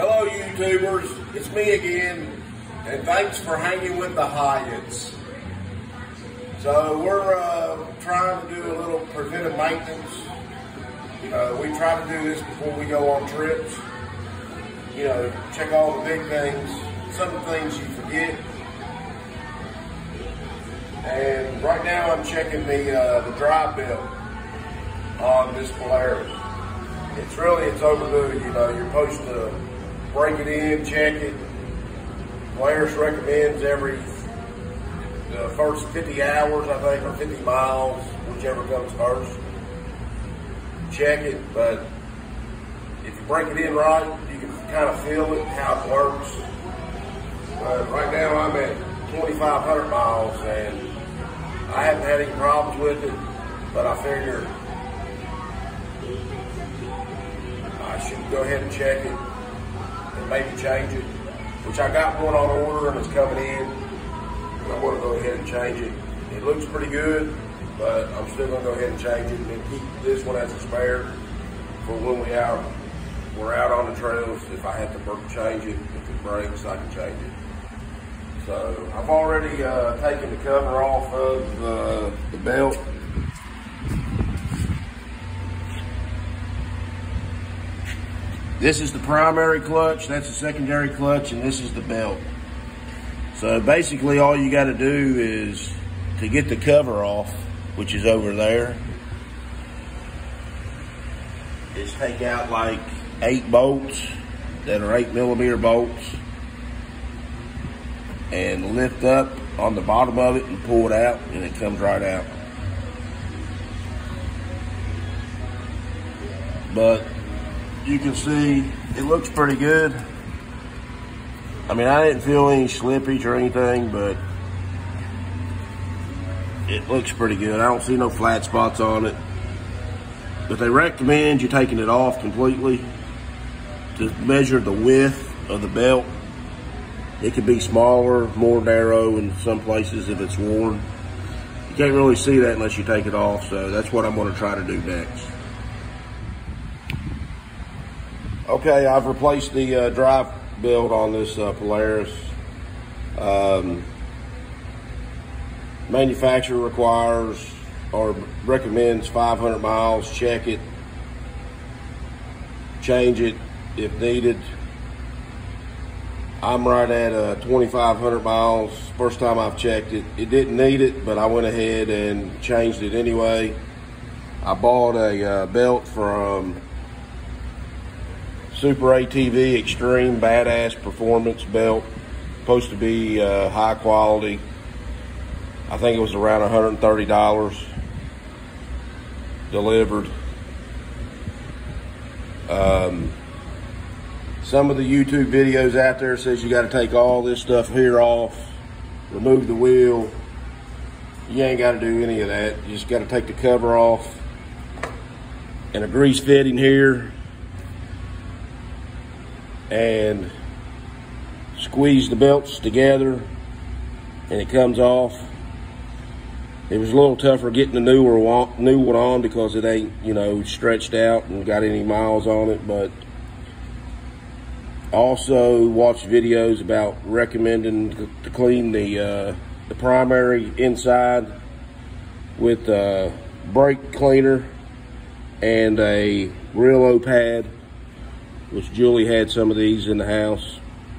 Hello YouTubers, it's me again, and thanks for hanging with the Hyatts. So we're trying to do a little preventive maintenance. We try to do this before we go on trips. Check all the big things, some things you forget. And right now I'm checking the drive belt on this Polaris. It's overdue. You're supposed to break it in, check it. Polaris recommends every first 50 hours, I think, or 50 miles, whichever comes first. Check it, but if you break it in right, you can kind of feel it, how it works. But right now I'm at 2,500 miles, and I haven't had any problems with it, but I figure I should go ahead and check it and maybe change it, which I got one on order and it's coming in. I want to go ahead and change it. It looks pretty good, but I'm still going to go ahead and change it and keep this one as a spare for when we're out on the trails. If I have to change it, if it breaks, I can change it. So I've already taken the cover off of the belt. This is the primary clutch, that's the secondary clutch, and this is the belt. So basically all you got to do is to get the cover off, which is over there, is take out like 8 bolts that are 8mm bolts and lift up on the bottom of it and pull it out, and it comes right out. But you can see it looks pretty good. I mean, I didn't feel any slippage or anything, but it looks pretty good. I don't see no flat spots on it. But they recommend you taking it off completely to measure the width of the belt. It could be smaller, more narrow in some places if it's worn. You can't really see that unless you take it off, so that's what I'm going to try to do next. Okay, I've replaced the drive belt on this Polaris. Manufacturer requires or recommends 500 miles. Check it, change it if needed. I'm right at 2,500 miles. First time I've checked it. It didn't need it, but I went ahead and changed it anyway. I bought a belt from Super ATV Extreme Badass Performance belt. Supposed to be high quality. I think it was around $130 delivered. Some of the YouTube videos out there says you got to take all this stuff here off, remove the wheel. You ain't got to do any of that. You just got to take the cover off and a grease fitting here and squeeze the belts together and it comes off. It was a little tougher getting the new one on because it ain't, stretched out and got any miles on it, but also watch videos about recommending to clean the primary inside with a brake cleaner and a Brillo pad, which Julie had some of these in the house.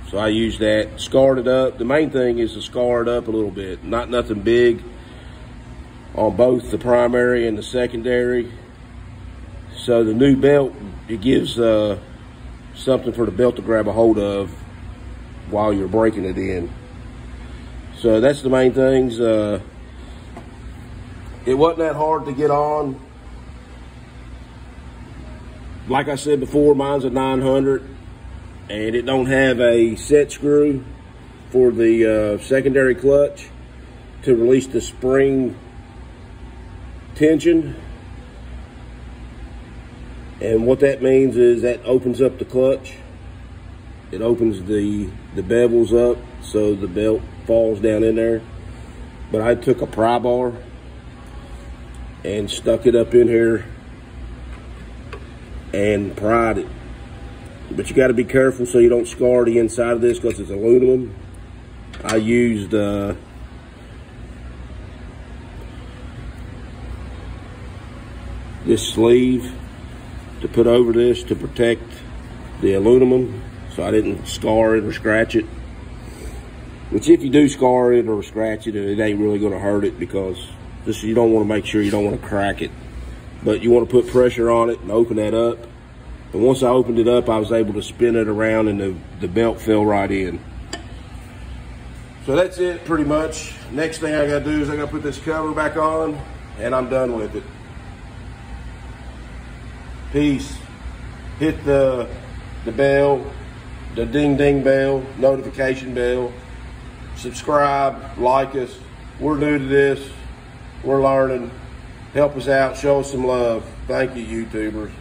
So I used that, scarred it up. The main thing is to scar it up a little bit, not nothing big on both the primary and the secondary. So the new belt, it gives something for the belt to grab a hold of while you're breaking it in. So that's the main things. It wasn't that hard to get on. Like I said before, mine's a 900 and it don't have a set screw for the secondary clutch to release the spring tension. And what that means is that opens up the clutch. It opens the bevels up so the belt falls down in there. But I took a pry bar and stuck it up in here and pried it. but you got to be careful so you don't scar the inside of this because it's aluminum. I used this sleeve to put over this to protect the aluminum so I didn't scar it or scratch it. Which if you do scar it or scratch it, it ain't really going to hurt it, because just you don't want to make sure you don't want to crack it. But you want to put pressure on it and open that up. And once I opened it up, I was able to spin it around and the belt fell right in. So that's it pretty much. Next thing I gotta do is I gotta put this cover back on, and I'm done with it. Peace. Hit the bell, the ding ding bell, notification bell. Subscribe, like us. We're new to this. We're learning. Help us out, show us some love. Thank you, YouTubers.